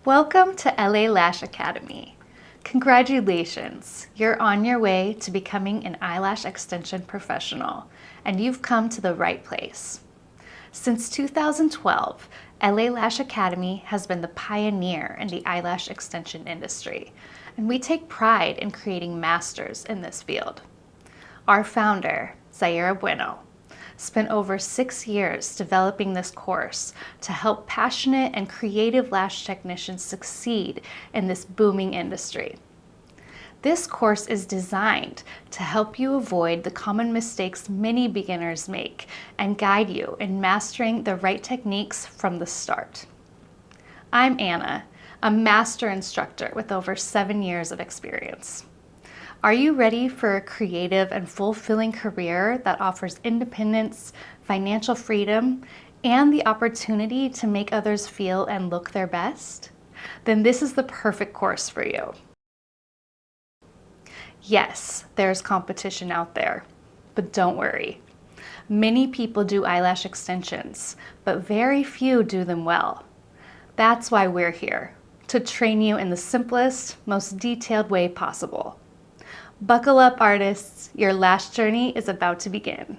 Welcome to Lash Academy. Congratulations, you're on your way to becoming an eyelash extension professional, and you've come to the right place. Since 2012, Lash Academy has been the pioneer in the eyelash extension industry, and we take pride in creating masters in this field. Our founder, Zaira Bueno, spent over 6 years developing this course to help passionate and creative lash technicians succeed in this booming industry. This course is designed to help you avoid the common mistakes many beginners make and guide you in mastering the right techniques from the start. I'm Anna, a master instructor with over 7 years of experience. Are you ready for a creative and fulfilling career that offers independence, financial freedom, and the opportunity to make others feel and look their best? Then this is the perfect course for you. Yes, there's competition out there, but don't worry. Many people do eyelash extensions, but very few do them well. That's why we're here, to train you in the simplest, most detailed way possible. Buckle up, artists. Your lash journey is about to begin.